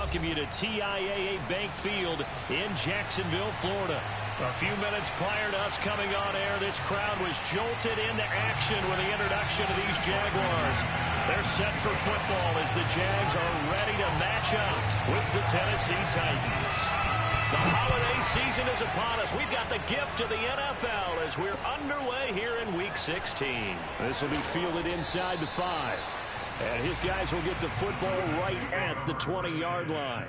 welcome you to TIAA Bank Field in Jacksonville, Florida. A few minutes prior to us coming on air, this crowd was jolted into action with the introduction of these Jaguars. They're set for football as the Jags are ready to match up with the Tennessee Titans. The holiday season is upon us. We've got the gift of the NFL as we're underway here in Week 16. This will be fielded inside the 5. And his guys will get the football right at the 20-yard line.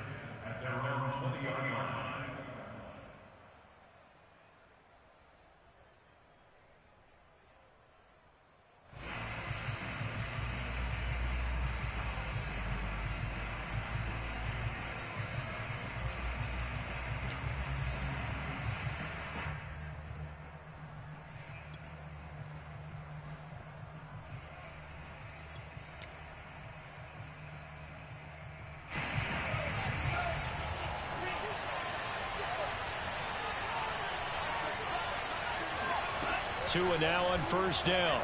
Tua now on first down.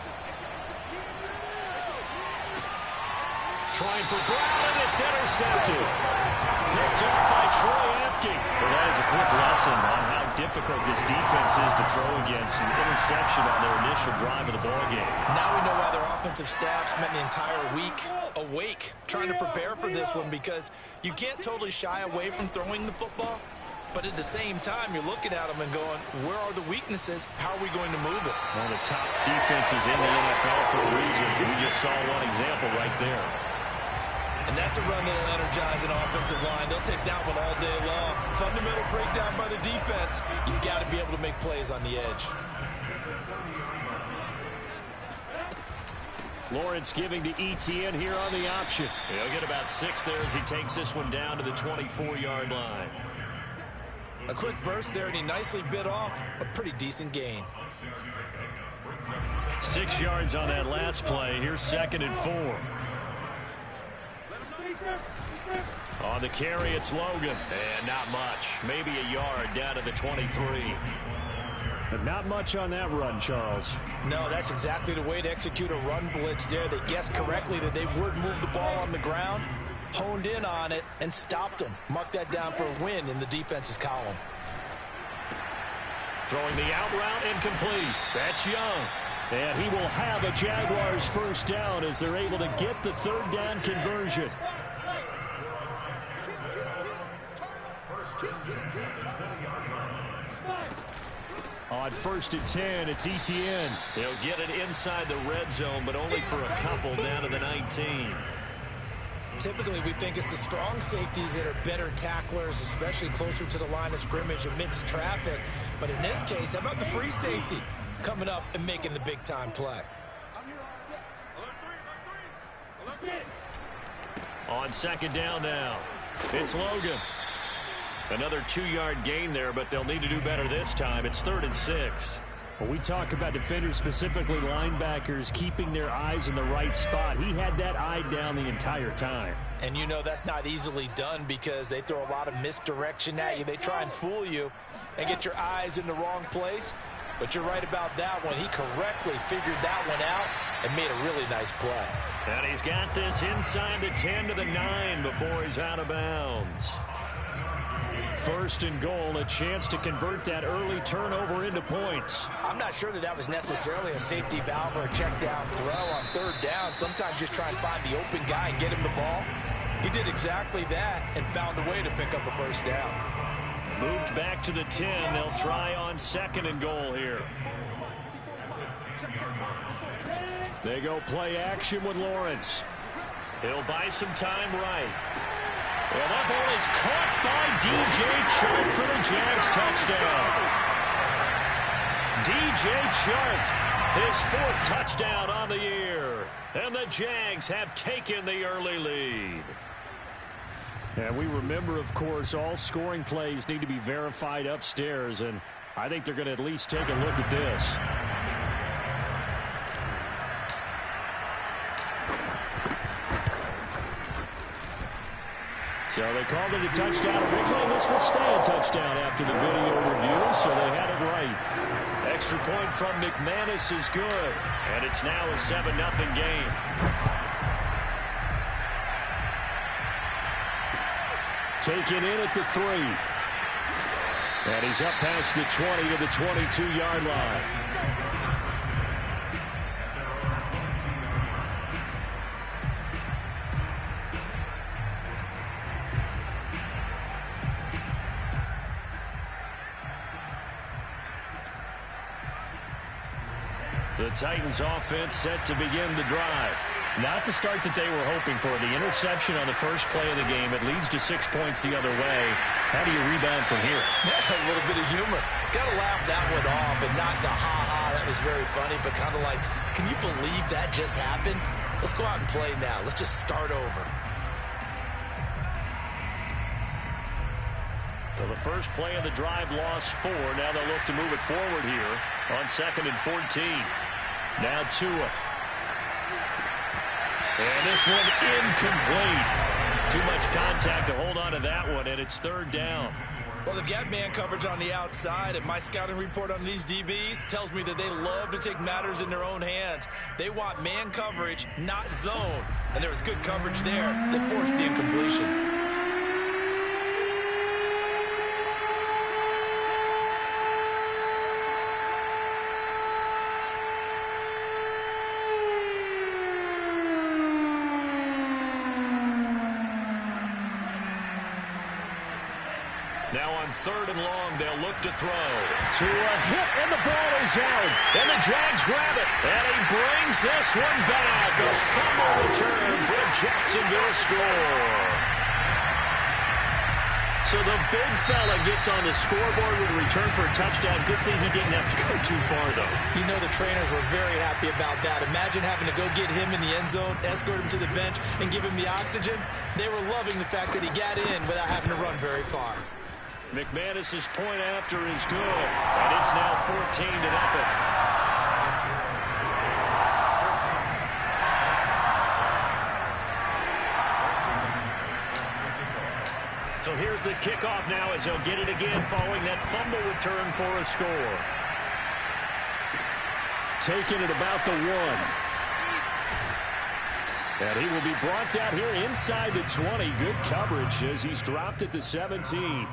Trying for Brown, and it's intercepted. Picked up by Troy Apke. Well, that is a quick lesson on how difficult this defense is to throw against an interception on their initial drive of the ballgame. Now we know why their offensive staff spent the entire week awake trying to prepare for this one, because you can't totally shy away from throwing the football. But at the same time, you're looking at them and going, where are the weaknesses? How are we going to move it? One of the top defenses in the NFL for a reason. We just saw one example right there. And that's a run that will energize an offensive line. They'll take that one all day long. Fundamental breakdown by the defense. You've got to be able to make plays on the edge. Lawrence giving to ETN here on the option. He'll get about 6 there as he takes this one down to the 24-yard line. A quick burst there, and he nicely bit off a pretty decent gain. 6 yards on that last play. Here's 2nd and 4. On the carry, it's Logan. And not much. Maybe a yard down to the 23. But not much on that run, Charles. No, that's exactly the way to execute a run blitz there. They guessed correctly that they would move the ball on the ground, honed in on it, and stopped them. Mark that down for a win in the defense's column. Throwing the out route, incomplete. That's Young. And he will have a Jaguars first down as they're able to get the 3rd down conversion. On 1st and 10, it's ETN. He'll get it inside the red zone, but only for a couple down to the 19. Typically, we think it's the strong safeties that are better tacklers, especially closer to the line of scrimmage amidst traffic. But in this case, how about the free safety coming up and making the big-time play? On 2nd down now, it's Logan. Another 2-yard gain there, but they'll need to do better this time. It's 3rd and 6. When we talk about defenders, specifically linebackers, keeping their eyes in the right spot, he had that eye down the entire time. And you know that's not easily done because they throw a lot of misdirection at you. They try and fool you and get your eyes in the wrong place. But you're right about that one. He correctly figured that one out and made a really nice play. And he's got this inside the 10 to the 9 before he's out of bounds. 1st and goal, a chance to convert that early turnover into points. I'm not sure that that was necessarily a safety valve or a check down throw on 3rd down. Sometimes just try and find the open guy and get him the ball. He did exactly that and found a way to pick up a first down. Moved back to the 10. They'll try on 2nd and goal here. They go play action with Lawrence. He'll buy some time right. And that ball is caught by DJ Chark for the Jags touchdown. DJ Chark, his 4th touchdown on the year. And the Jags have taken the early lead. And we remember, of course, all scoring plays need to be verified upstairs. And I think they're going to at least take a look at this. So they called it a touchdown originally. This will stay a touchdown after the video review, so they had it right. Extra point from McManus is good, and it's now a 7-0 game. Taken in at the 3. And he's up past the 20 to the 22-yard line. The Titans offense set to begin the drive. Not the start that they were hoping for. The interception on the first play of the game. It leads to 6 points the other way. How do you rebound from here? A little bit of humor. Got to laugh that one off and not the ha-ha. That was very funny, but kind of like, can you believe that just happened? Let's go out and play now. Let's just start over. So the first play of the drive lost 4. Now they'll look to move it forward here on 2nd and 14. Now Tua. And this one incomplete. Too much contact to hold on to that one, and it's 3rd down. Well, they've got man coverage on the outside, and my scouting report on these DBs tells me that they love to take matters in their own hands. They want man coverage, not zone. And there was good coverage there that forced the incompletion. Now on 3rd and long, they'll look to throw. To a hit, and the ball is out. And the Jags grab it. And he brings this one back. A fumble return for a Jacksonville score. So the big fella gets on the scoreboard with a return for a touchdown. Good thing he didn't have to go too far, though. You know the trainers were very happy about that. Imagine having to go get him in the end zone, escort him to the bench, and give him the oxygen. They were loving the fact that he got in without having to run very far. McManus's point after is good, and it's now 14-0. So here's the kickoff now as he'll get it again following that fumble return for a score. Taking it about the 1. And he will be brought down here inside the 20. Good coverage as he's dropped at the 17.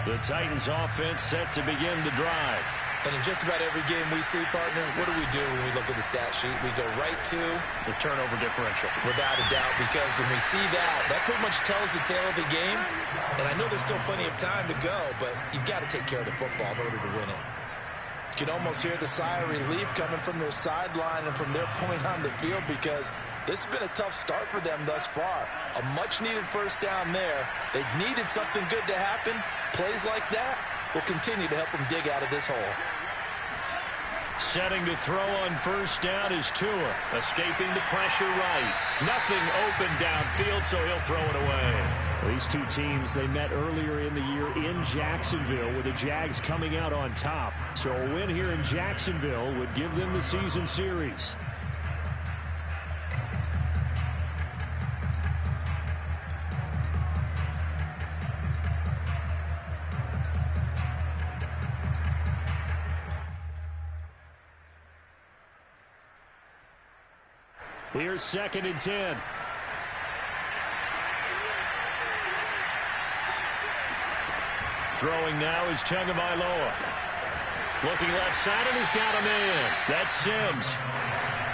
The Titans offense set to begin the drive. And in just about every game we see, partner, what do we do when we look at the stat sheet? We go right to the turnover differential. Without a doubt, because when we see that, that pretty much tells the tale of the game. And I know there's still plenty of time to go, but you've got to take care of the football in order to win it. You can almost hear the sigh of relief coming from their sideline and from their point on the field, because this has been a tough start for them thus far. A much-needed first down there. They needed something good to happen. Plays like that will continue to help them dig out of this hole. Setting to throw on first down is Tua. Escaping the pressure right. Nothing open downfield, so he'll throw it away. These two teams, they met earlier in the year in Jacksonville with the Jags coming out on top. So a win here in Jacksonville would give them the season series. Here's 2nd and 10. Throwing now is Tagovailoa. Looking left side, and he's got a man. That's Sims.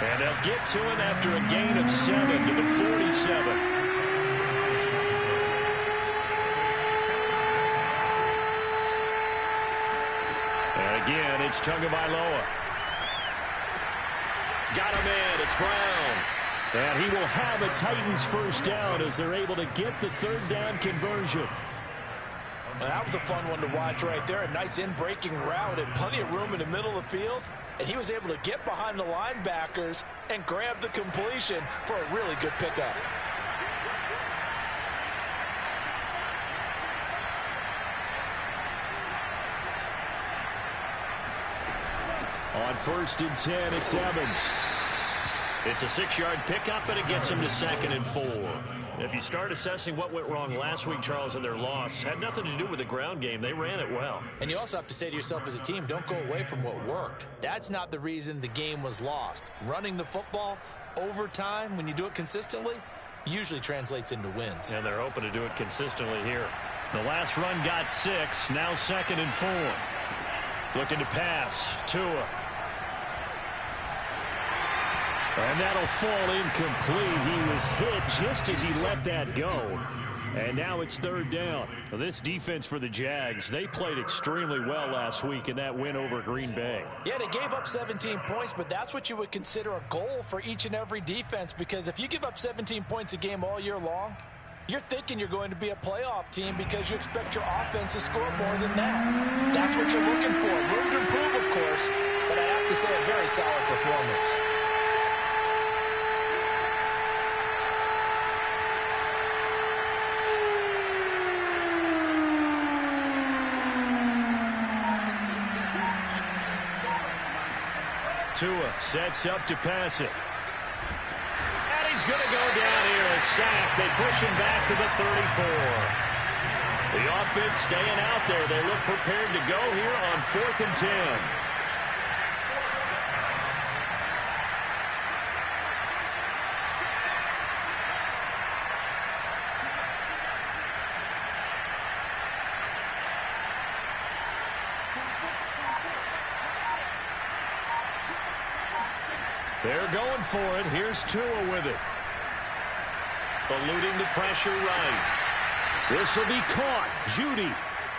And they'll get to him after a gain of 7 to the 47. And again, it's Tagovailoa. Got a man. It's Brown. And he will have a Titans first down as they're able to get the 3rd down conversion. Well, that was a fun one to watch right there. A nice in-breaking route and plenty of room in the middle of the field. And he was able to get behind the linebackers and grab the completion for a really good pickup. On 1st and 10, it's Evans. It's a 6-yard pickup, and it gets him to 2nd and 4. If you start assessing what went wrong last week, Charles, in their loss, had nothing to do with the ground game. They ran it well. And you also have to say to yourself as a team, don't go away from what worked. That's not the reason the game was lost. Running the football over time, when you do it consistently, usually translates into wins. And they're hoping to do it consistently here. The last run got 6, now 2nd and 4. Looking to pass, Tua. And that'll fall incomplete. He was hit just as he let that go. And now it's 3rd down. This defense for the Jags, they played extremely well last week in that win over Green Bay. Yeah, they gave up 17 points, but that's what you would consider a goal for each and every defense, because if you give up 17 points a game all year long, you're thinking you're going to be a playoff team because you expect your offense to score more than that. That's what you're looking for. Room to improve, of course, but I have to say a very solid performance. Tua sets up to pass it. And he's going to go down here, a sack. They push him back to the 34. The offense staying out there. They look prepared to go here on 4th and 10. They're going for it. Here's Tua with it. Eluding the pressure right. This will be caught. Judy.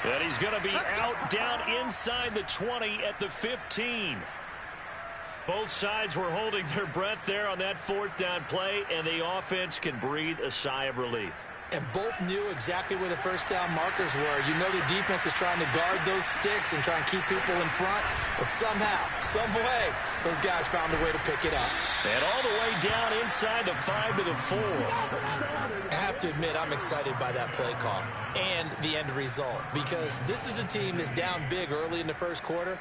And he's going to be out down inside the 20 at the 15. Both sides were holding their breath there on that 4th down play, and the offense can breathe a sigh of relief. And both knew exactly where the first down markers were. You know the defense is trying to guard those sticks and try and keep people in front. But somehow, some way, those guys found a way to pick it up. And all the way down inside the 5 to the 4. I have to admit, I'm excited by that play call and the end result, because this is a team that's down big early in the first quarter.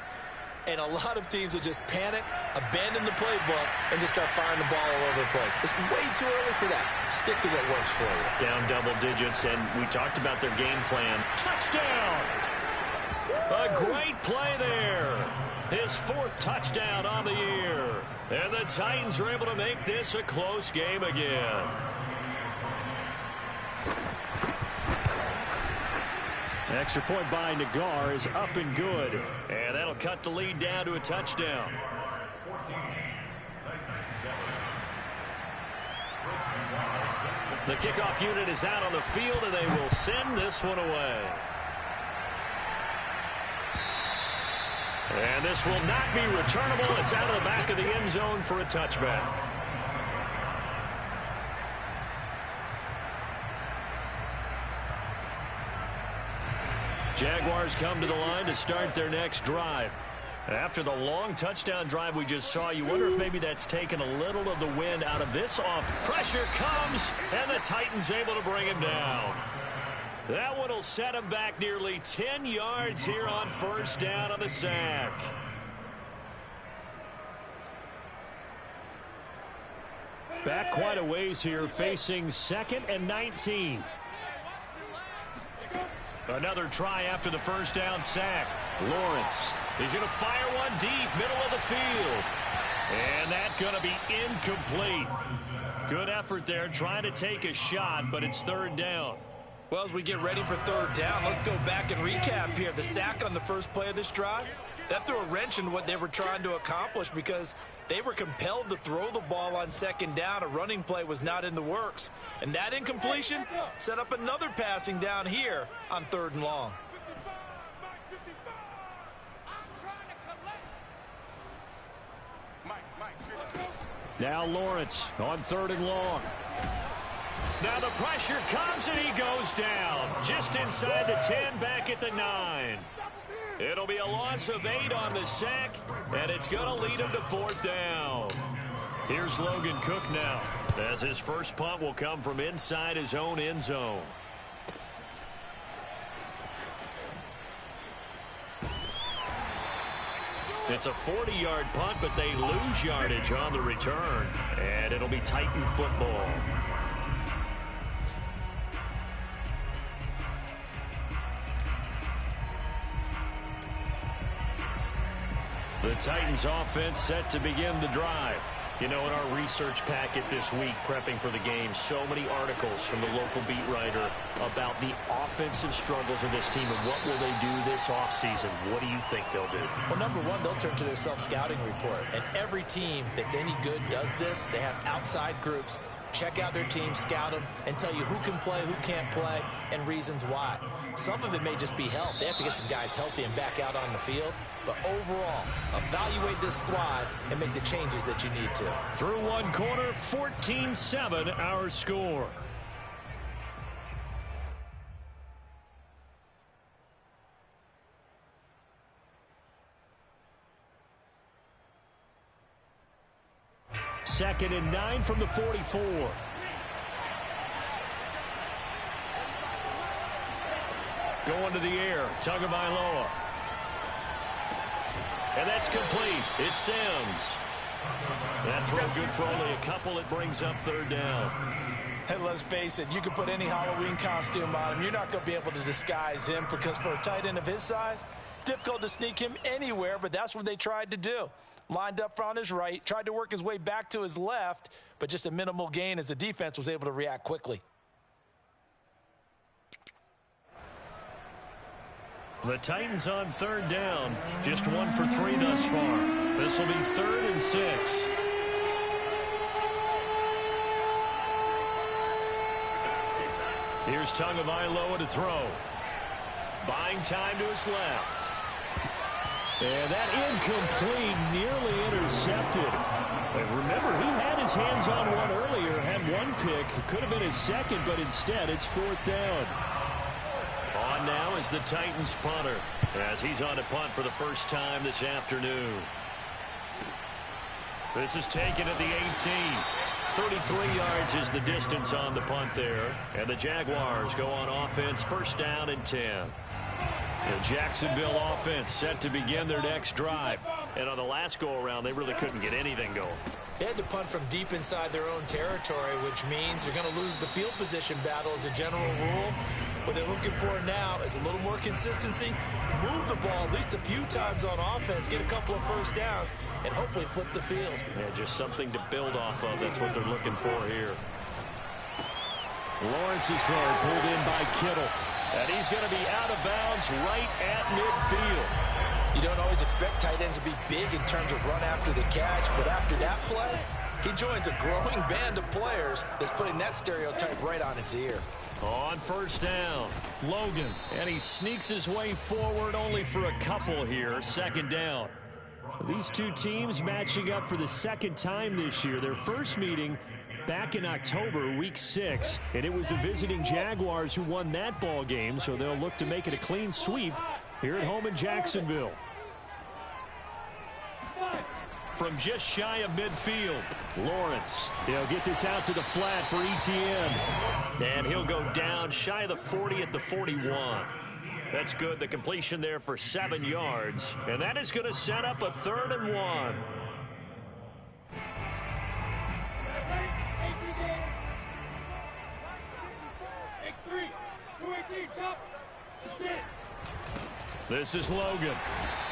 And a lot of teams will just panic, abandon the playbook, and just start firing the ball all over the place. It's way too early for that. Stick to what works for you. Down double digits, and we talked about their game plan. Touchdown! A great play there. His 4th touchdown on the year. And the Titans are able to make this a close game again. Extra point by Nagar is up and good. And that'll cut the lead down to a touchdown. The kickoff unit is out on the field, and they will send this one away. And this will not be returnable. It's out of the back of the end zone for a touchback. Jaguars come to the line to start their next drive. After the long touchdown drive we just saw, you wonder if maybe that's taken a little of the wind out of this off. Pressure comes, and the Titans able to bring him down. That one will set him back nearly 10 yards here on 1st down on the sack. Back quite a ways here, facing 2nd and 19. Another try after the 1st down sack. Lawrence. He's going to fire one deep, middle of the field. And that's going to be incomplete. Good effort there, trying to take a shot, but it's 3rd down. Well, as we get ready for 3rd down, let's go back and recap here. The sack on the first play of this drive, that threw a wrench in what they were trying to accomplish, because they were compelled to throw the ball on 2nd down. A running play was not in the works. And that incompletion set up another passing down here on 3rd and long. Now Lawrence on 3rd and long. Now the pressure comes, and he goes down. Just inside the 10, back at the 9. It'll be a loss of 8 on the sack, and it's going to lead him to 4th down. Here's Logan Cook now, as his first punt will come from inside his own end zone. It's a 40-yard punt, but they lose yardage on the return, and it'll be Titan football. The Titans offense set to begin the drive. You know, in our research packet this week, prepping for the game, so many articles from the local beat writer about the offensive struggles of this team and what will they do this offseason. What do you think they'll do? Well, number one, they'll turn to their self-scouting report. And every team that's any good does this. They have outside groups. Check out their team, scout them, and tell you who can play, who can't play, and reasons why. Some of it may just be health. They have to get some guys healthy and back out on the field. But overall, evaluate this squad and make the changes that you need to. Through one quarter, 14-7 our score. Second and 9 from the 44. Going to the air, Tagovailoa. And that's complete. It's Sims. That throw good for only a couple. It brings up third down. And let's face it, you can put any Halloween costume on him. You're not going to be able to disguise him because for a tight end of his size, difficult to sneak him anywhere, but that's what they tried to do. Lined up on his right, tried to work his way back to his left, but just a minimal gain as the defense was able to react quickly. The Titans on third down, just 1 for 3 thus far. This will be 3rd and 6. Here's Tagovailoa to throw. Buying time to his left. And that incomplete, nearly intercepted. And remember, he had his hands on one earlier, had one pick. It could have been his second, but instead it's 4th down. On now is the Titans punter, as he's on to punt for the first time this afternoon. This is taken at the 18. 33 yards is the distance on the punt there. And the Jaguars go on offense, 1st down and 10. The Jacksonville offense set to begin their next drive. And on the last go-around, they really couldn't get anything going. They had to punt from deep inside their own territory, which means they're going to lose the field position battle as a general rule. What they're looking for now is a little more consistency, move the ball at least a few times on offense, get a couple of first downs, and hopefully flip the field. Yeah, just something to build off of. That's what they're looking for here. Lawrence's throw pulled in by Kittle. And he's going to be out of bounds right at midfield. You don't always expect tight ends to be big in terms of run after the catch, but after that play, he joins a growing band of players that's putting that stereotype right on its ear. On 1st down, Logan, and he sneaks his way forward only for a couple here. 2nd down. These two teams matching up for the 2nd time this year. Their first meeting back in October, week 6, and it was the visiting Jaguars who won that ball game, so they'll look to make it a clean sweep here at home in Jacksonville. From just shy of midfield, Lawrence. He'll get this out to the flat for Etienne. And he'll go down shy of the 40 at the 41. That's good. The completion there for 7 yards. And that is going to set up a 3rd and 1. This is Logan.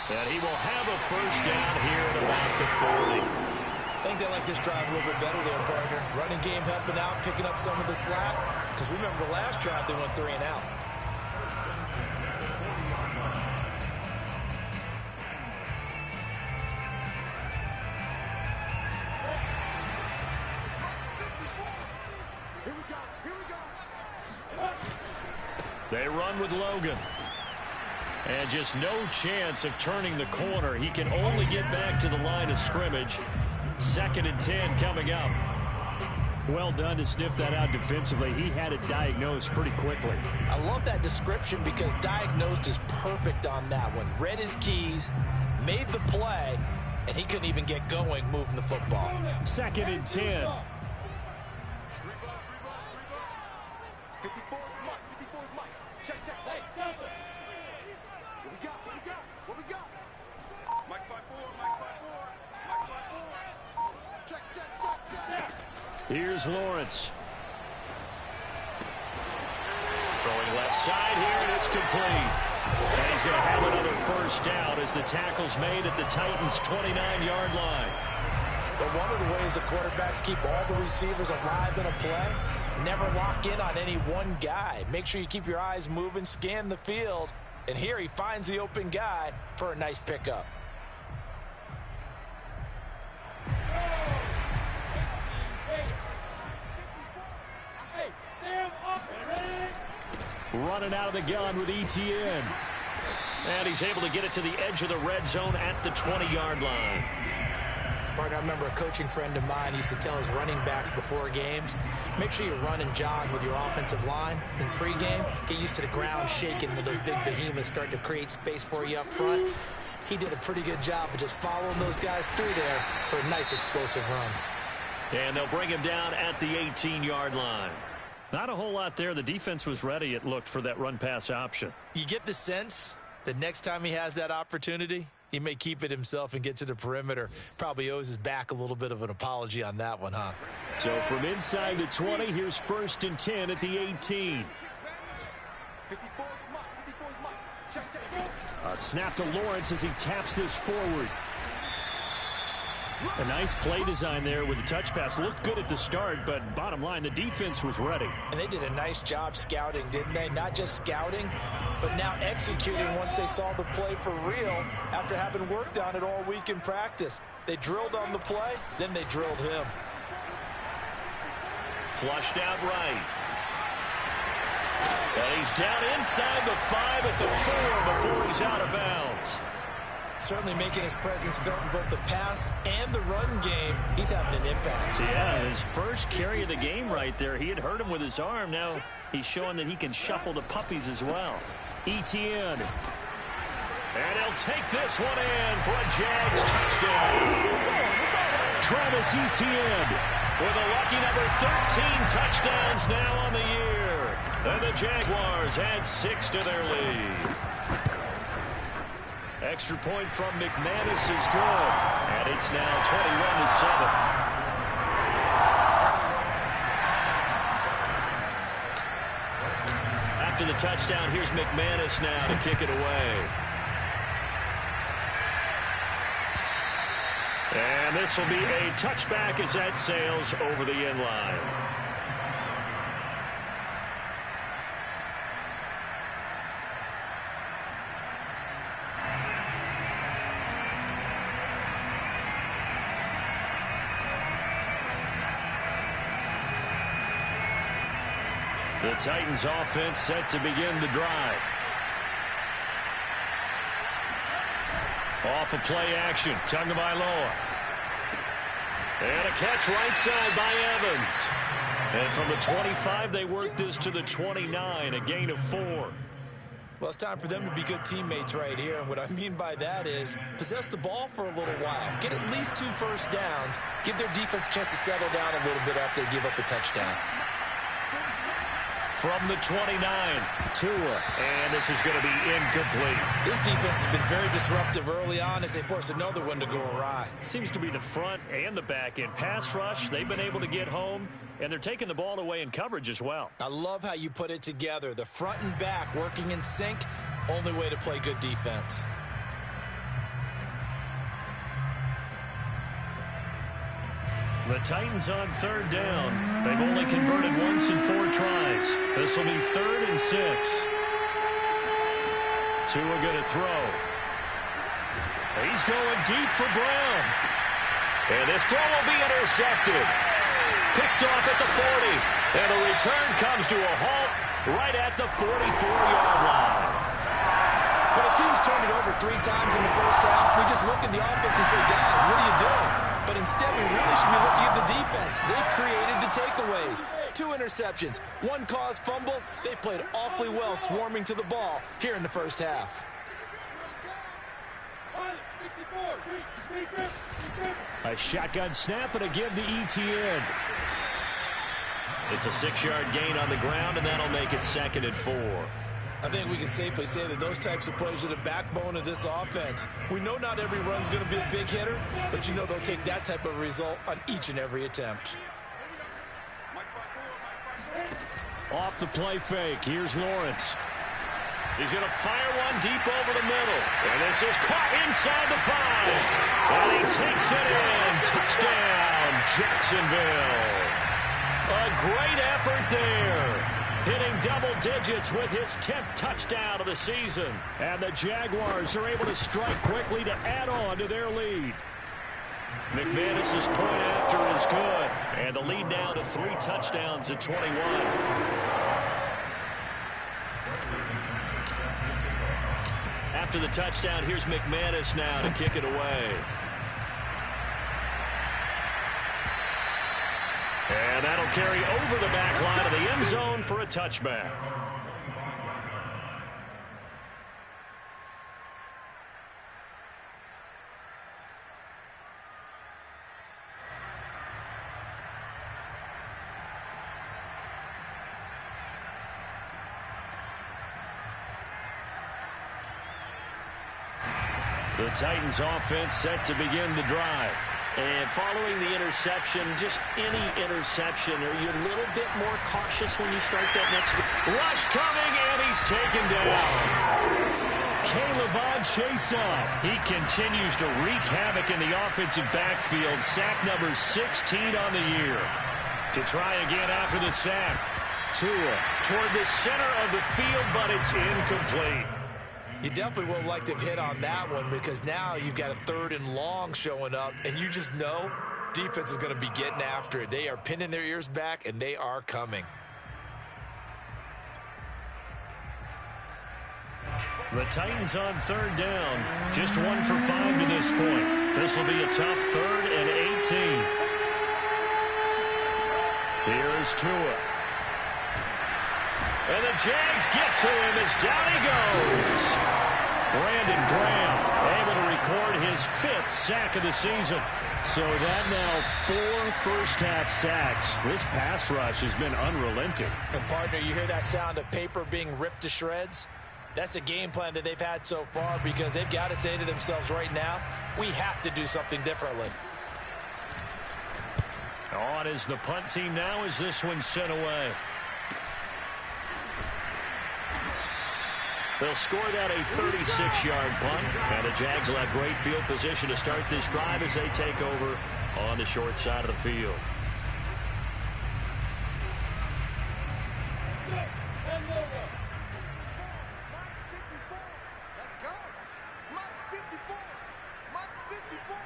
And he will have a 1st down here at about the 40. I think they like this drive a little bit better there, partner. Running game helping out, picking up some of the slack. Because remember the last drive, they went 3 and out. They run with Logan. And just no chance of turning the corner. He can only get back to the line of scrimmage. 2nd and 10 coming up. Well done to sniff that out defensively. He had it diagnosed pretty quickly. I love that description because diagnosed is perfect on that one. Read his keys, made the play, and he couldn't even get going moving the football. 2nd and 10. Here's Lawrence. Throwing left side here, and it's complete. And he's going to have another first down as the tackle's made at the Titans' 29-yard line. But one of the ways the quarterbacks keep all the receivers alive in a play, never lock in on any one guy. Make sure you keep your eyes moving, scan the field. And here he finds the open guy for a nice pickup. Running out of the gun with ETN. And he's able to get it to the edge of the red zone at the 20-yard line. Partner, I remember a coaching friend of mine used to tell his running backs before games, make sure you run and jog with your offensive line in pregame. Get used to the ground shaking when those big behemoths start to create space for you up front. He did a pretty good job of just following those guys through there for a nice explosive run. And they'll bring him down at the 18-yard line. Not a whole lot there. The defense was ready, it looked, for that run-pass option. You get the sense that next time he has that opportunity, he may keep it himself and get to the perimeter. Probably owes his back a little bit of an apology on that one, huh? So from inside the 20, here's 1st and 10 at the 18. A snap to Lawrence as he taps this forward. A nice play design there with the touch pass. Looked good at the start, but bottom line, the defense was ready. And they did a nice job scouting, didn't they? Not just scouting, but now executing once they saw the play for real after having worked on it all week in practice. They drilled on the play, then they drilled him. Flushed out right. And he's down inside the 5 at the 4 before he's out of bounds. Certainly making his presence felt in both the pass and the run game. He's having an impact. Yeah, his first carry of the game right there. He had hurt him with his arm. Now he's showing that he can shuffle the puppies as well. ETN. And he'll take this one in for a Jags touchdown. Travis Etienne with a lucky number 13 touchdowns now on the year. And the Jaguars add 6 to their lead. Extra point from McManus is good. And it's now 21-7. After the touchdown, here's McManus now to kick it away. And this will be a touchback as that sails over the end line. The Titans offense set to begin the drive. Off of play action, Tagovailoa. And a catch right side by Evans. And from the 25, they work this to the 29, a gain of 4. Well, it's time for them to be good teammates right here. And what I mean by that is possess the ball for a little while. Get at least 2 first downs. Give their defense a chance to settle down a little bit after they give up a touchdown. From the 29, Tua, and this is going to be incomplete. This defense has been very disruptive early on as they force another one to go awry. Seems to be the front and the back end. Pass rush, they've been able to get home, and they're taking the ball away in coverage as well. I love how you put it together. The front and back working in sync, only way to play good defense. The Titans on 3rd down. They've only converted once in 4 tries. This will be 3rd and 6. Tua going to throw. He's going deep for Brown. And this throw will be intercepted. Picked off at the 40. And the return comes to a halt right at the 44-yard line. When a team's turned it over 3 times in the first half, we just look at the offense and say, guys, what are you doing? But instead, we really should be looking at the defense. They've created the takeaways. 2 interceptions, 1 caused fumble. They played awfully well swarming to the ball here in the first half. A shotgun snap and a give to ETN. It's a 6-yard gain on the ground, and that'll make it 2nd and 4. I think we can safely say that those types of plays are the backbone of this offense. We know not every run's going to be a big hitter, but you know they'll take that type of result on each and every attempt. Off the play fake, here's Lawrence. He's going to fire one deep over the middle. And this is caught inside the 5. And he takes it in. Touchdown, Jacksonville. A great effort there. Hitting double digits with his 10th touchdown of the season. And the Jaguars are able to strike quickly to add on to their lead. McManus's point after is good. And the lead now to 3 touchdowns at 21. After the touchdown, here's McManus now to kick it away. And that'll carry over the back line of the end zone for a touchback. The Titans offense set to begin the drive. And following the interception, just any interception, are you a little bit more cautious when you start that next rush coming, and he's taken down. Caleb chase up. He continues to wreak havoc in the offensive backfield. Sack number 16 on the year. To try again after the sack. Tua toward the center of the field, but it's incomplete. You definitely would like to have hit on that one because now you've got a 3rd and long showing up, and you just know defense is going to be getting after it. They are pinning their ears back, and they are coming. The Titans on 3rd down. Just 1 for 5 to this point. This will be a tough 3rd and 18. Here's Tua. And the Jags get to him as down he goes. Brandon Graham able to record his 5th sack of the season. So that now 4 first-half sacks. This pass rush has been unrelenting. And partner, you hear that sound of paper being ripped to shreds? That's the game plan that they've had so far because they've got to say to themselves right now, we have to do something differently. On is the punt team now as this one's sent away. They'll score that a 36-yard punt. And the Jags will have great field position to start this drive as they take over on the short side of the field. Let's go. Mike 54. Mike 54.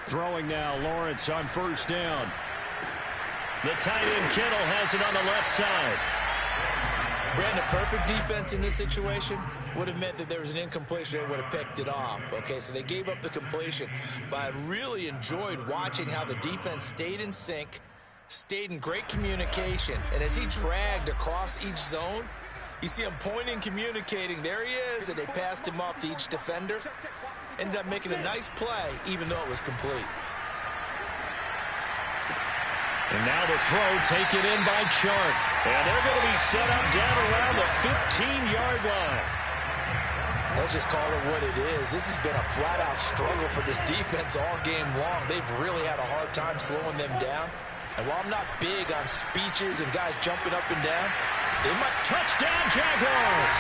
Throwing now, Lawrence on 1st down. The tight end Kittle has it on the left side. Brandon, perfect defense in this situation would have meant that there was an incompletion that would have picked it off. Okay, so they gave up the completion. But I really enjoyed watching how the defense stayed in sync, stayed in great communication. And as he dragged across each zone, you see him pointing, communicating. There he is, and they passed him off to each defender. Ended up making a nice play, even though it was complete. And now the throw taken in by Chark. And they're going to be set up down around the 15-yard line. Let's just call it what it is. This has been a flat-out struggle for this defense all game long. They've really had a hard time slowing them down. And while I'm not big on speeches and guys jumping up and down, they might touchdown Jaguars.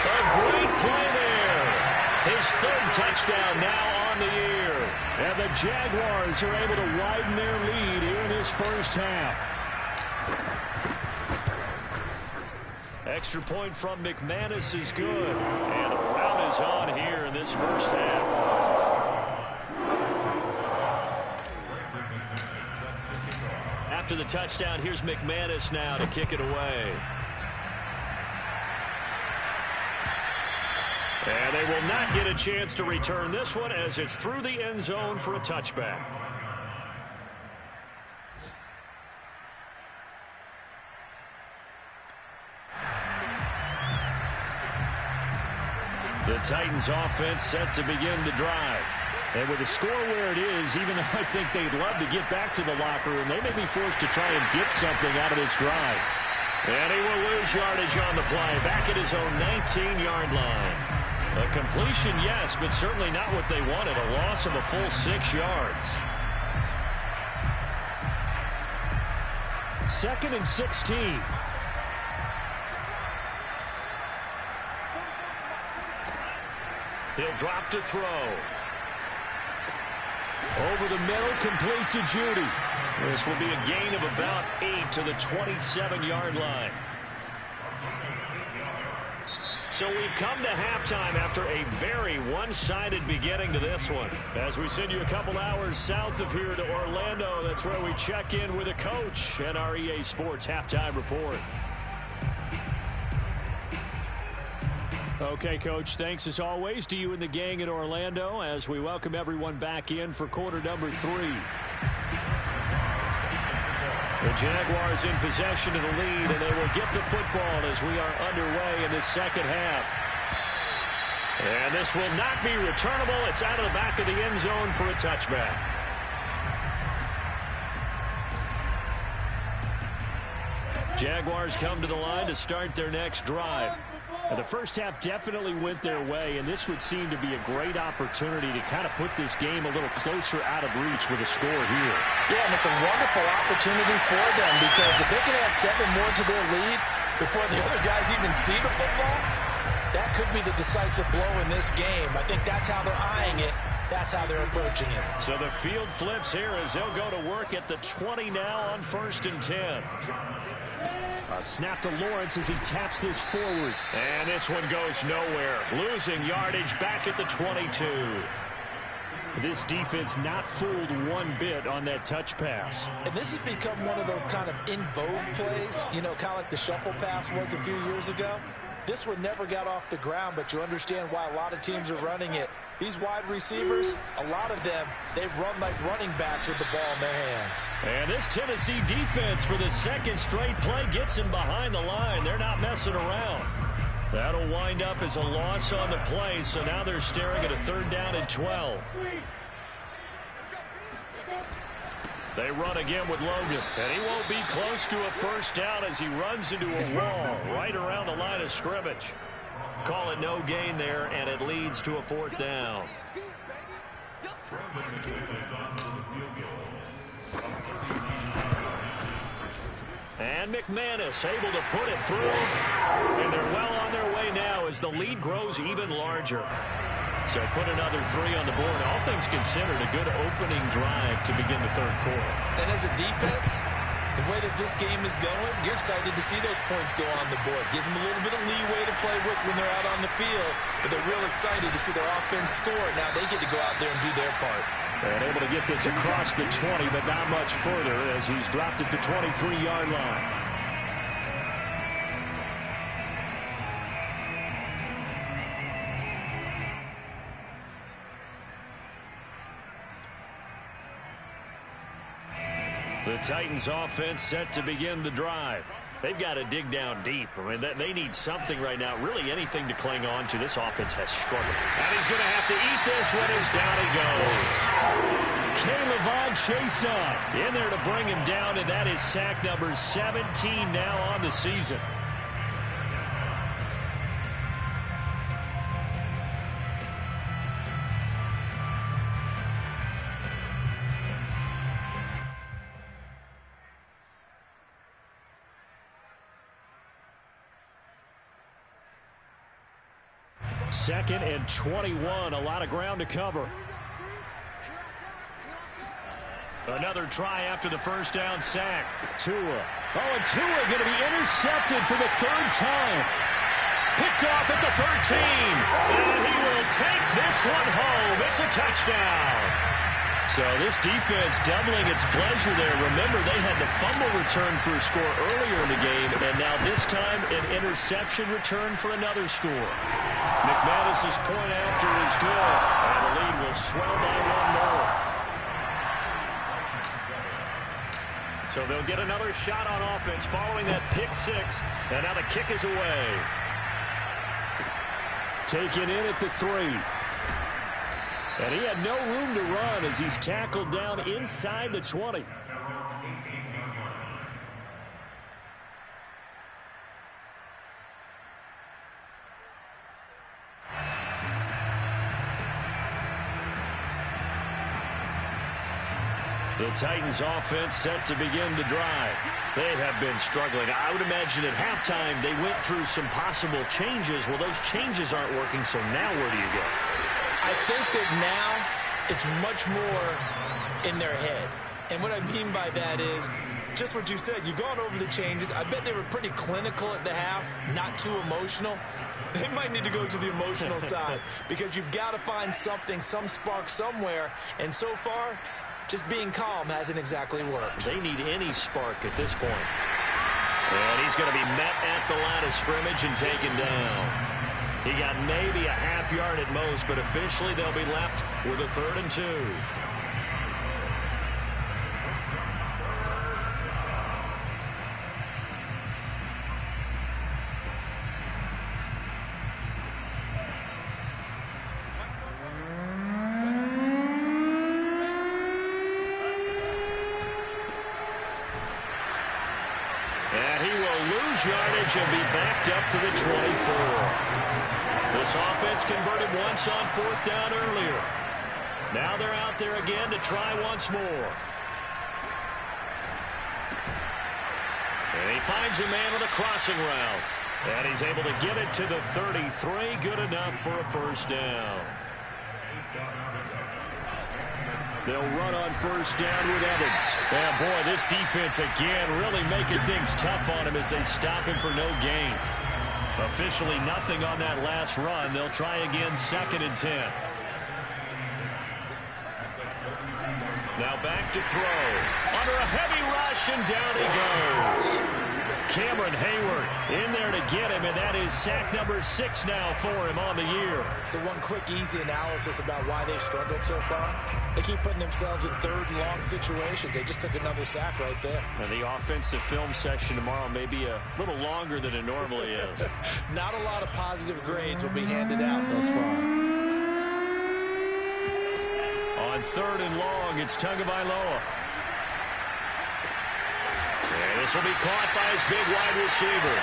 A great play there. His 3rd touchdown now on the year. And the Jaguars are able to widen their lead here in this first half. Extra point from McManus is good. And a rout is on here in this first half. After the touchdown, here's McManus now to kick it away. And they will not get a chance to return this one as it's through the end zone for a touchback. The Titans offense set to begin the drive. And with the score where it is, even though I think they'd love to get back to the locker room, they may be forced to try and get something out of this drive. And he will lose yardage on the play, back at his own 19-yard line. A completion, yes, but certainly not what they wanted. A loss of a full 6 yards. 2nd and 16. He'll drop to throw. Over the middle, complete to Judy. This will be a gain of about 8 to the 27-yard line. So we've come to halftime after a very one-sided beginning to this one. As we send you a couple hours south of here to Orlando, that's where we check in with a coach and our EA Sports Halftime Report. Okay, Coach, thanks as always to you and the gang in Orlando as we welcome everyone back in for quarter number 3. The Jaguars in possession of the lead, and they will get the football as we are underway in the second half. And this will not be returnable. It's out of the back of the end zone for a touchback. Jaguars come to the line to start their next drive. Now, the first half definitely went their way, and this would seem to be a great opportunity to kind of put this game a little closer out of reach with a score here. Yeah, and it's a wonderful opportunity for them because if they can add 7 more to their lead before the other guys even see the football, that could be the decisive blow in this game. I think that's how they're eyeing it. That's how they're approaching it. So the field flips here as they'll go to work at the 20 now on 1st and 10. A snap to Lawrence as he taps this forward. And this one goes nowhere. Losing yardage back at the 22. This defense not fooled one bit on that touch pass. And this has become one of those kind of in vogue plays, you know, kind of like the shuffle pass was a few years ago. This one never got off the ground, but you understand why a lot of teams are running it. These wide receivers, a lot of them, they run like running backs with the ball in their hands. And this Tennessee defense for the second straight play gets him behind the line. They're not messing around. That'll wind up as a loss on the play, so now they're staring at a 3rd down and 12. They run again with Logan, and he won't be close to a 1st down as he runs into a wall right around the line of scrimmage. Call it no gain there, and it leads to a 4th down. And McManus able to put it through, and they're well on their way now as the lead grows even larger. So put another 3 on the board. All things considered, a good opening drive to begin the 3rd quarter. And as a defense, the way that this game is going, you're excited to see those points go on the board. Gives them a little bit of leeway to play with when they're out on the field, but they're real excited to see their offense score. Now they get to go out there and do their part. And able to get this across the 20, but not much further as he's dropped it to 23-yard line. The Titans offense set to begin the drive. They've got to dig down deep. I mean, they need something right now, really anything to cling on to. This offense has struggled. And he's going to have to eat this one as down he goes. Caleb Chason in there to bring him down, and that is sack number 17 now on the season. Second and 21, a lot of ground to cover. Another try after the 1st down sack. Tua. Oh, and Tua going to be intercepted for the 3rd time. Picked off at the 13. And he will take this one home. It's a touchdown. So this defense doubling its pleasure there. Remember, they had the fumble return for a score earlier in the game, and now this time an interception return for another score. McManus's point after is good, and the lead will swell by 1 more. So they'll get another shot on offense following that pick 6, and now the kick is away. Taken in at the 3. And he had no room to run as he's tackled down inside the 20. The Titans offense set to begin the drive. They have been struggling. I would imagine at halftime they went through some possible changes. Well, those changes aren't working, so now where do you go? I think that now it's much more in their head. And what I mean by that is just what you said. You've gone over the changes. I bet they were pretty clinical at the half, not too emotional. They might need to go to the emotional side because you've got to find something, some spark somewhere. And so far, just being calm hasn't exactly worked. They need any spark at this point. And he's going to be met at the line of scrimmage and taken down. He got maybe a half yard at most, but officially they'll be left with a 3rd and 2. Yardage and be backed up to the 24. This offense converted once on 4th down earlier. Now they're out there again to try once more. And he finds a man on a crossing route. And he's able to get it to the 33. Good enough for a 1st down. They'll run on 1st down with Evans. And boy, this defense again really making things tough on him as they stop him for no gain. Officially nothing on that last run. They'll try again 2nd and 10. Now back to throw. Under a heavy rush and down he goes. Cameron Hayward in there to get him, and that is sack number 6 now for him on the year. So one quick, easy analysis about why they've struggled so far. They keep putting themselves in 3rd and long situations. They just took another sack right there. And the offensive film session tomorrow may be a little longer than it normally is. Not a lot of positive grades will be handed out thus far. On 3rd and long, it's Tagovailoa. And this will be caught by his big wide receiver.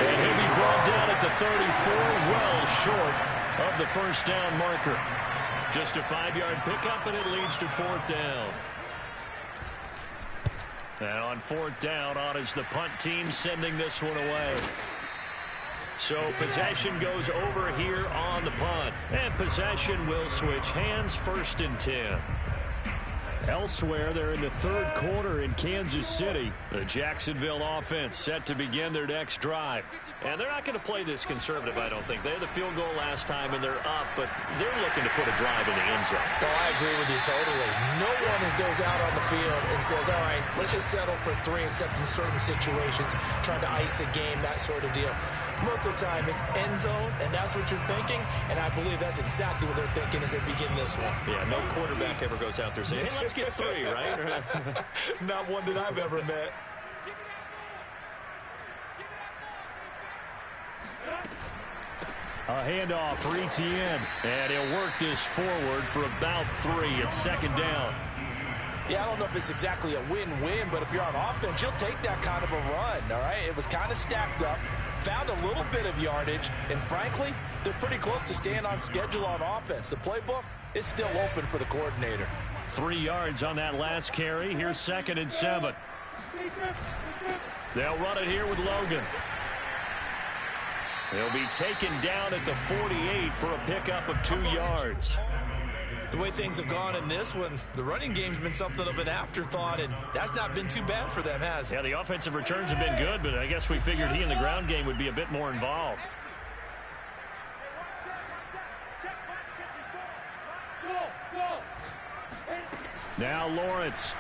And he'll be brought down at the 34, well short of the 1st down marker. Just a 5-yard pickup, and it leads to 4th down. And on 4th down, on is the punt team sending this one away. So possession goes over here on the punt. And possession will switch hands, 1st and 10. Elsewhere, they're in the 3rd quarter in Kansas City. The Jacksonville offense set to begin their next drive. And they're not going to play this conservative, I don't think. They had the field goal last time, and they're up, but they're looking to put a drive in the end zone. Oh, I agree with you totally. No one goes out on the field and says, all right, let's just settle for 3, except in certain situations, trying to ice a game, that sort of deal. Most of the time, it's end zone, and that's what you're thinking, and I believe that's exactly what they're thinking as they begin this one. Yeah, no quarterback ever goes out there saying, hey, let's get 3, right? Not one that I've ever met. A handoff for Etienne, and he'll work this forward for about 3 at 2nd down. Yeah, I don't know if it's exactly a win-win, but if you're on offense, you'll take that kind of a run, all right? It was kind of stacked up, found a little bit of yardage, and frankly, they're pretty close to staying on schedule on offense. The playbook is still open for the coordinator. 3 yards on that last carry. Here's 2nd and 7. They'll run it here with Logan. He'll be taken down at the 48 for a pickup of 2 yards. The way things have gone in this one, the running game's been something of an afterthought, and that's not been too bad for them, has it? Yeah, the offensive returns have been good, but I guess we figured he in the ground game would be a bit more involved. Now Lawrence.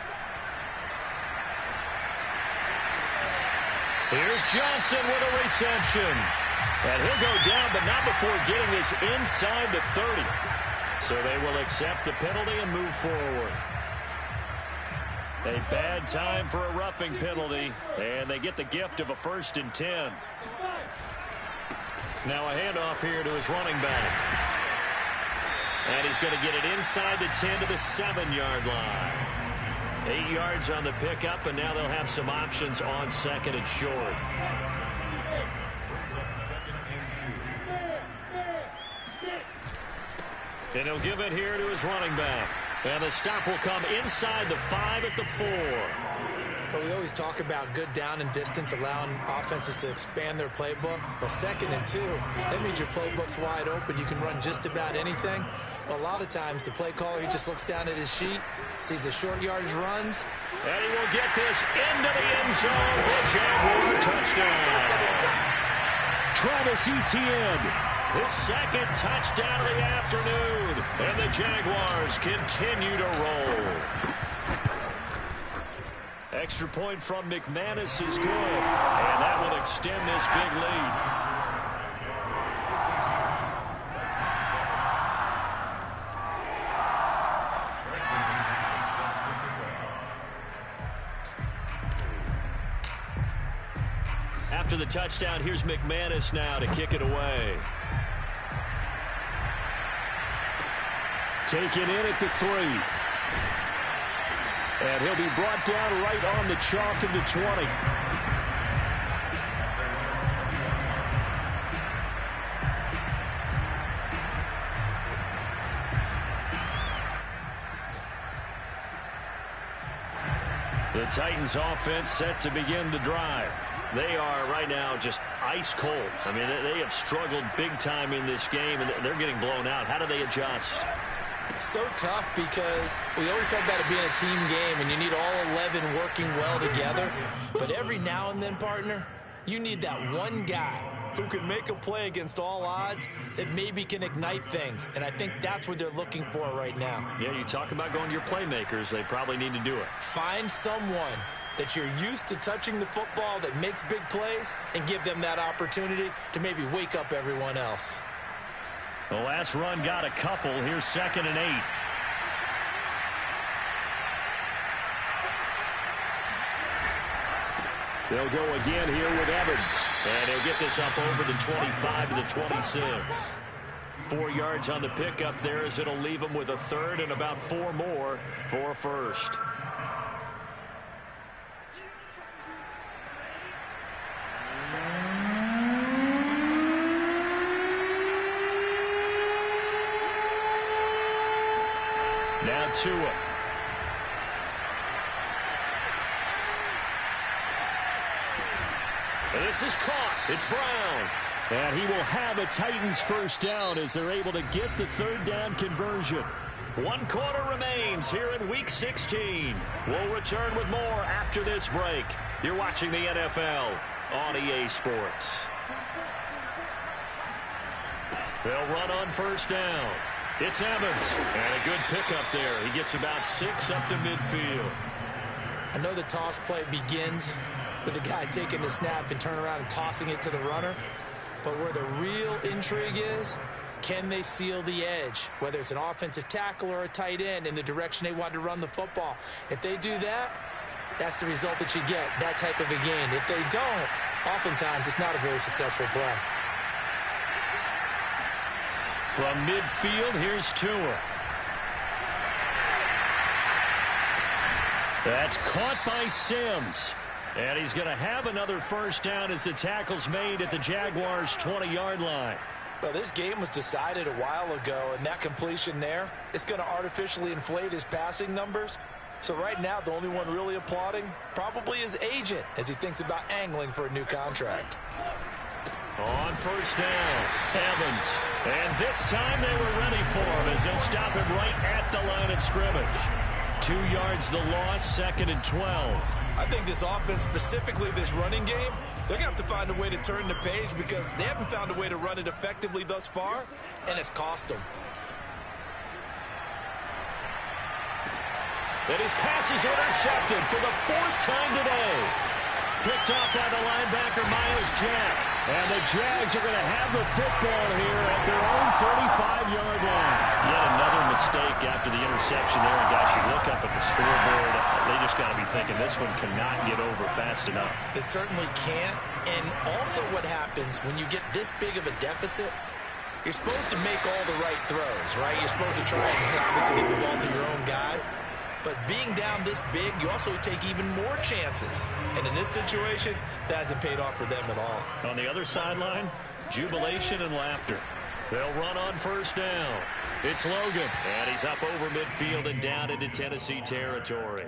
Here's Johnson with a reception. And he'll go down, but not before getting this inside the 30. So they will accept the penalty and move forward. A bad time for a roughing penalty, and they get the gift of a 1st and 10. Now a handoff here to his running back. And he's going to get it inside the 10 to the 7-yard line. 8 yards on the pickup, and now they'll have some options on 2nd and short. And he'll give it here to his running back. And the stop will come inside the 5 at the 4. But we always talk about good down and distance, allowing offenses to expand their playbook. Well, 2nd and 2, that means your playbook's wide open. You can run just about anything. But a lot of times, the play caller, he just looks down at his sheet, sees the short yardage runs. And he will get this into the end zone for a Jaguar touchdown. Travis Etienne, his 2nd touchdown of the afternoon. And the Jaguars continue to roll. Extra point from McManus is good, and that will extend this big lead. After the touchdown, here's McManus now to kick it away. Taken in at the 3. And he'll be brought down right on the chalk of the 20. The Titans offense set to begin the drive. They are right now just ice cold. I mean, they have struggled big time in this game, and they're getting blown out. How do they adjust? So tough because we always talk about it being a team game and you need all 11 working well together. But every now and then, partner, you need that one guy who can make a play against all odds that maybe can ignite things. And I think that's what they're looking for right now. Yeah, you talk about going to your playmakers. They probably need to do it. Find someone that you're used to touching the football that makes big plays and give them that opportunity to maybe wake up everyone else. The last run got a couple. Here's 2nd and 8. They'll go again here with Evans. And he'll get this up over the 25 to the 26. 4 yards on the pickup there as it'll leave him with a 3rd and about 4 more for a 1st. Now Tua. And this is caught. It's Brown. And he will have a Titans 1st down as they're able to get the 3rd down conversion. 1 quarter remains here in Week 16. We'll return with more after this break. You're watching the NFL on EA Sports. They'll run on 1st down. It's Evans, and a good pickup there. He gets about 6 up to midfield. I know the toss play begins with the guy taking the snap and turn around and tossing it to the runner. But where the real intrigue is, can they seal the edge? Whether it's an offensive tackle or a tight end in the direction they want to run the football. If they do that, that's the result that you get, that type of a gain. If they don't, oftentimes it's not a very successful play. From midfield, here's Tua. That's caught by Sims. And he's going to have another 1st down as the tackle's made at the Jaguars' 20-yard line. Well, this game was decided a while ago, and that completion there is going to artificially inflate his passing numbers. So right now, the only one really applauding probably his agent as he thinks about angling for a new contract. On 1st down, Evans. And this time they were ready for him as they'll stop him right at the line of scrimmage. 2 yards the loss, 2nd and 12. I think this offense, specifically this running game, they're going to have to find a way to turn the page because they haven't found a way to run it effectively thus far, and it's cost them. And his pass is intercepted for the 4th time today. Picked off by the linebacker, Myles Jack. And the Jags are going to have the football here at their own 35-yard line. Yet another mistake after the interception there. And, guys, you look up at the scoreboard, they just got to be thinking this one cannot get over fast enough. It certainly can't. And also what happens when you get this big of a deficit, you're supposed to make all the right throws, right? You're supposed to try and obviously get the ball to your own guys. But being down this big, you also take even more chances. And in this situation, that hasn't paid off for them at all. On the other sideline, jubilation and laughter. They'll run on 1st down. It's Logan, and he's up over midfield and down into Tennessee territory.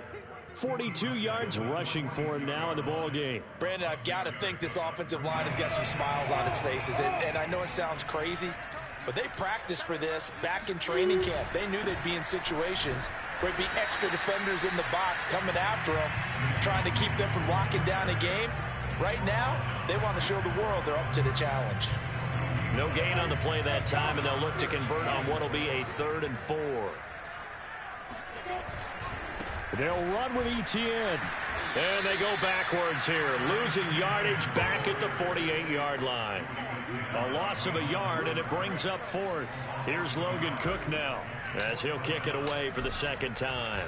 42 yards rushing for him now in the ball game. Brandon, I've got to think this offensive line has got some smiles on its faces. And I know it sounds crazy, but they practiced for this back in training camp. They knew they'd be in situations where it'd be extra defenders in the box coming after them, trying to keep them from locking down a game. Right now, they want to show the world they're up to the challenge. No gain on the play that time, and they'll look to convert on what will be a 3rd and 4. They'll run with Etienne. And they go backwards here, losing yardage back at the 48-yard line. A loss of a yard, and it brings up 4th. Here's Logan Cook now, as he'll kick it away for the 2nd time.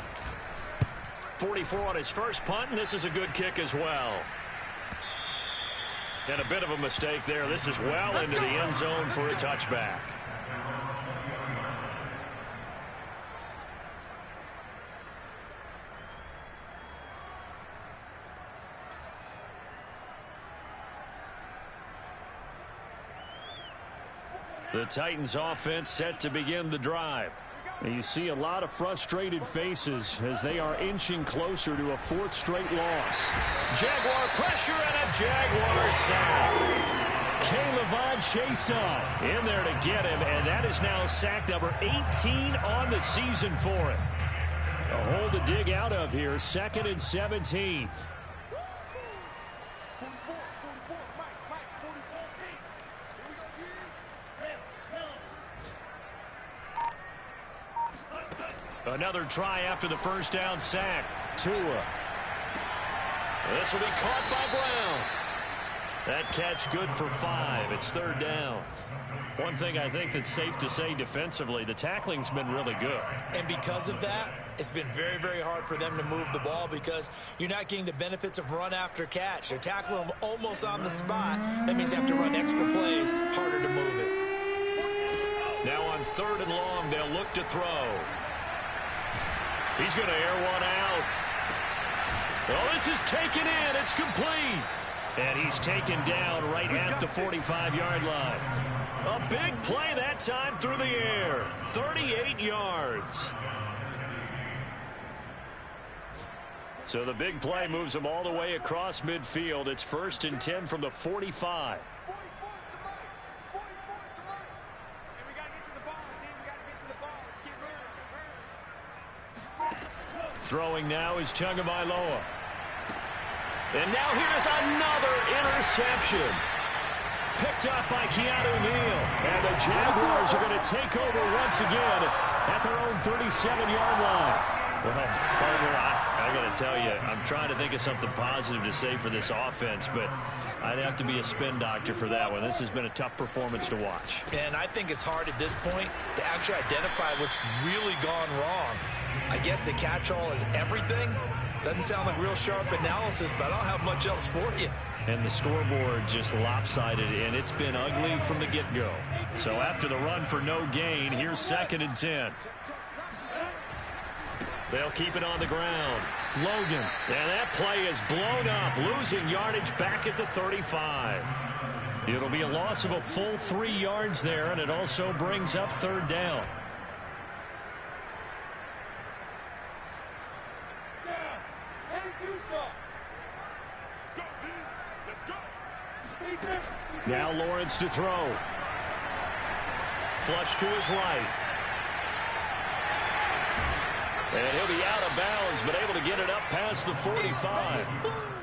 44 on his first punt, and this is a good kick as well. And a bit of a mistake there. This is well into the end zone for a touchback. The Titans offense set to begin the drive. And you see a lot of frustrated faces as they are inching closer to a 4th straight loss. Jaguar pressure and a Jaguar sack. Caleb Chason in there to get him, and that is now sack number 18 on the season for him. A hole to dig out of here, 2nd and 17. Another try after the first down sack. Tua. This will be caught by Brown. That catch good for 5. It's 3rd down. One thing I think that's safe to say defensively, the tackling's been really good. And because of that, it's been very, very hard for them to move the ball because you're not getting the benefits of run after catch. They're tackling them almost on the spot. That means they have to run extra plays, harder to move it. Now on 3rd and long, they'll look to throw. He's going to air one out. Well, this is taken in. It's complete. And he's taken down right at the 45-yard line. A big play that time through the air. 38 yards. So the big play moves them all the way across midfield. It's 1st and 10 from the 45. Throwing now is Tagovailoa. And now here's another interception. Picked up by Keanu Neal. And the Jaguars are going to take over once again at their own 37-yard line. Well, partner, I got to tell you, I'm trying to think of something positive to say for this offense, but I'd have to be a spin doctor for that one. This has been a tough performance to watch. And I think it's hard at this point to actually identify what's really gone wrong. I guess the catch-all is everything. Doesn't sound like real sharp analysis, but I don't have much else for you. And the scoreboard just lopsided, and it's been ugly from the get-go. So after the run for no gain, here's 2nd and 10. They'll keep it on the ground. Logan. And that play is blown up, losing yardage back at the 35. It'll be a loss of a full 3 yards there, and it also brings up 3rd down. Now Lawrence to throw. Flush to his right. And he'll be out of bounds, but able to get it up past the 45.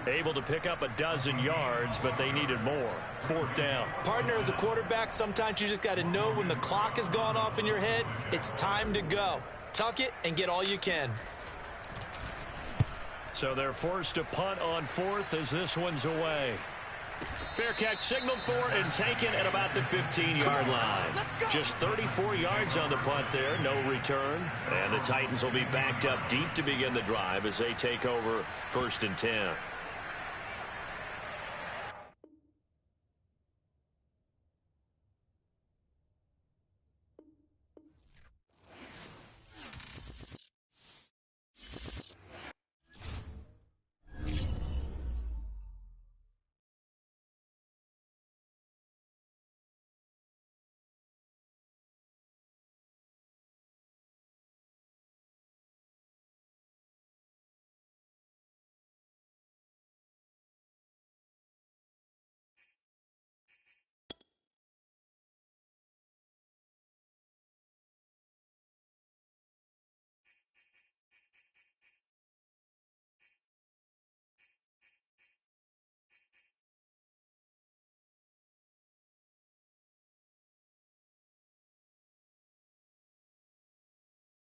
Able to pick up a dozen yards, but they needed more. 4th down. Partner, as a quarterback, sometimes you just got to know when the clock has gone off in your head, it's time to go. Tuck it and get all you can. So they're forced to punt on 4th as this one's away. Fair catch signaled for and taken at about the 15-yard line. Just 34 yards on the punt there, no return. And the Titans will be backed up deep to begin the drive as they take over 1st and 10.